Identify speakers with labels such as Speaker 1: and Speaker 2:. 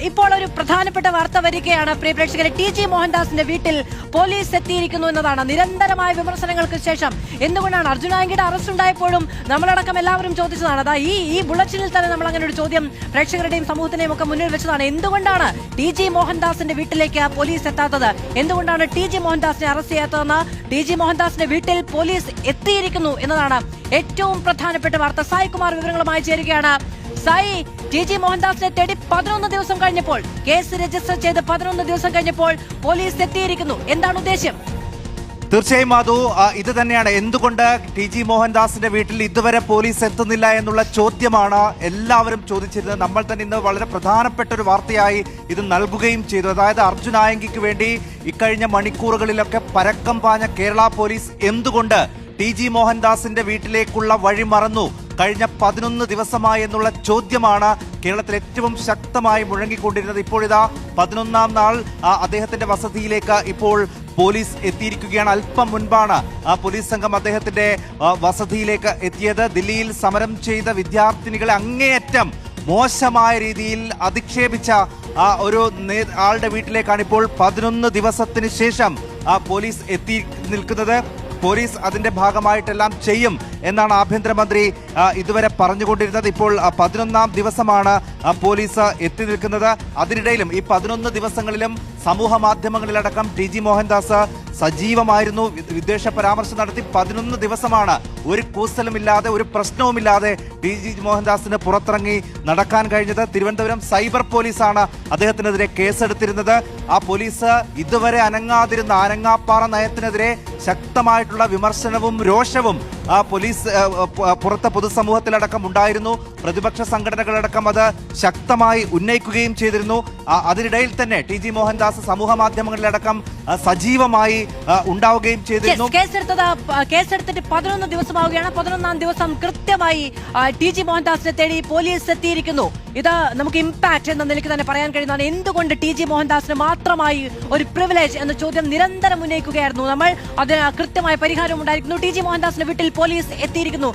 Speaker 1: ഇപ്പോൾ ഒരു പ്രധാനപ്പെട്ട വാർത്ത വരികയാണ് പ്രിയ പ്രേക്ഷകരെ. ടി ജി മോഹൻദാസിന്റെ വീട്ടിൽ പോലീസ് എത്തിയിരിക്കുന്നു എന്നതാണ്. നിരന്തരമായ വിമർശനങ്ങൾക്ക് ശേഷം എന്തുകൊണ്ടാണ് അർജുനാങ്കിയുടെ അറസ്റ്റ് ഉണ്ടായപ്പോഴും നമ്മളടക്കം എല്ലാവരും ചോദിച്ചതാണ്. ഈ ബുള്ളറ്റിനിൽ തന്നെ നമ്മൾ അങ്ങനെ ഒരു ചോദ്യം പ്രേക്ഷകരുടെയും സമൂഹത്തിനെയും ഒക്കെ മുന്നിൽ വെച്ചതാണ്. എന്തുകൊണ്ടാണ് ടി ജി മോഹൻദാസിന്റെ വീട്ടിലേക്ക് പോലീസ് എത്താത്തത്, എന്തുകൊണ്ടാണ് ടി ജി മോഹൻദാസിനെ അറസ്റ്റ് ചെയ്യാത്തതെന്ന്. ടി ജി മോഹൻദാസിന്റെ വീട്ടിൽ പോലീസ് എത്തിയിരിക്കുന്നു എന്നതാണ് ഏറ്റവും പ്രധാനപ്പെട്ട വാർത്ത. സായ് കുമാർ വിവരങ്ങളുമായി ചേരുകയാണ്. സായി, ടി ജി മോഹൻദാസിനെ തേടി 11 ദിവസം കഴിഞ്ഞപ്പോൾ, കേസ് രജിസ്റ്റർ ചെയ്ത് 11 ദിവസം കഴിഞ്ഞപ്പോൾ പോലീസ് എത്തിയിരിക്കുന്നു. എന്താണ് ഉദ്ദേശം?
Speaker 2: തീർച്ചയായും മാധു, ഇത് തന്നെയാണ്. എന്തുകൊണ്ട് ടി ജി മോഹൻദാസിന്റെ വീട്ടിൽ ഇതുവരെ പോലീസ് എത്തുന്നില്ല എന്നുള്ള ചോദ്യമാണ് എല്ലാവരും ചോദിച്ചിരുന്നത്. നമ്മൾ തന്നെ ഇന്ന് വളരെ പ്രധാനപ്പെട്ട ഒരു വാർത്തയായി ഇത് നൽകുകയും ചെയ്തു. അതായത് അർജുൻ ആയങ്കിക്ക് വേണ്ടി ഇക്കഴിഞ്ഞ മണിക്കൂറുകളിലൊക്കെ പരക്കം പാഞ്ഞ കേരള പോലീസ് എന്തുകൊണ്ട് ടി ജി മോഹൻദാസിന്റെ വീട്ടിലേക്കുള്ള വഴി മറന്നു കഴിഞ്ഞ 11 ദിവസമായി എന്നുള്ള ചോദ്യമാണ് കേരളത്തിൽ ഏറ്റവും ശക്തമായി മുഴങ്ങിക്കൊണ്ടിരുന്നത്. ഇപ്പോഴിതാ 11ാം നാൾ അദ്ദേഹത്തിന്റെ വസതിയിലേക്ക് ഇപ്പോൾ പോലീസ് എത്തിയിരിക്കുകയാണ്. അല്പം മുൻപാണ് പോലീസ് സംഘം അദ്ദേഹത്തിന്റെ വസതിയിലേക്ക് എത്തിയത്. ദില്ലിയിൽ സമരം ചെയ്ത വിദ്യാർത്ഥിനികളെ അങ്ങേയറ്റം മോശമായ രീതിയിൽ അധിക്ഷേപിച്ച ഒരു ആളുടെ വീട്ടിലേക്കാണ് ഇപ്പോൾ 11 ദിവസത്തിന് ശേഷം പോലീസ് എത്തി നിൽക്കുന്നത്. പോലീസ് അതിന്റെ ഭാഗമായിട്ടെല്ലാം ചെയ്യും എന്നാണ് ആഭ്യന്തരമന്ത്രി ഇതുവരെ പറഞ്ഞുകൊണ്ടിരുന്നത്. ഇപ്പോൾ 11ാം ദിവസമാണ് പോലീസ് എത്തി നിൽക്കുന്നത്. അതിനിടയിലും ഈ 11 ദിവസങ്ങളിലും സമൂഹ മാധ്യമങ്ങളിലടക്കം ടി ജി മോഹൻദാസ് സജീവമായിരുന്നു. വിദ്വേഷ പരാമർശം നടത്തി 11 ദിവസമാണ് ഒരു കൂസലുമില്ലാതെ ഒരു പ്രശ്നവുമില്ലാതെ ടി ജി മോഹൻദാസിന് പുറത്തിറങ്ങി നടക്കാൻ കഴിഞ്ഞത്. തിരുവനന്തപുരം സൈബർ പോലീസാണ് അദ്ദേഹത്തിനെതിരെ കേസെടുത്തിരുന്നത്. ആ പോലീസ് ഇതുവരെ അനങ്ങാതിരുന്ന അനങ്ങാപ്പാറ നയത്തിനെതിരെ ശക്തമായിട്ടുള്ള വിമർശനവും രോഷവും പോലീസ് പുറത്തെ പൊതുസമൂഹത്തിലടക്കം ഉണ്ടായിരുന്നു. പ്രതിപക്ഷ സംഘടനകളടക്കം അത് ശക്തമായി ഉന്നയിക്കുകയും ചെയ്തിരുന്നു. അതിനിടയിൽ തന്നെ ടി ജി മോഹൻദാസ് സമൂഹ മാധ്യമങ്ങളിലടക്കം സജീവമായി ഉണ്ടാവുകയും ചെയ്തിരുന്നു.
Speaker 1: കേസെടുത്തിട്ട് 11 ദിവസമാവുകയാണ്. 11ാം ദിവസം കൃത്യമായി ടി ജി മോഹൻദാസിനെ തേടി പോലീസ് എത്തിയിരിക്കുന്നു. ഇത് നമുക്ക് ഇമ്പാക്ട് എന്ന നിലയ്ക്ക് തന്നെ പറയാൻ കഴിയുന്നതാണ്. എന്തുകൊണ്ട് ടി ജി മോഹൻദാസിന് മാത്രമായി ഒരു പ്രിവിലേജ് എന്ന ചോദ്യം നിരന്തരം ഉന്നയിക്കുകയായിരുന്നു നമ്മൾ. അതിന് കൃത്യമായ പരിഹാരം ഉണ്ടായിരിക്കുന്നു. ടി ജി മോഹൻദാസിന്റെ വീട്ടിൽ പോലീസ് എത്തിയിരിക്കുന്നു.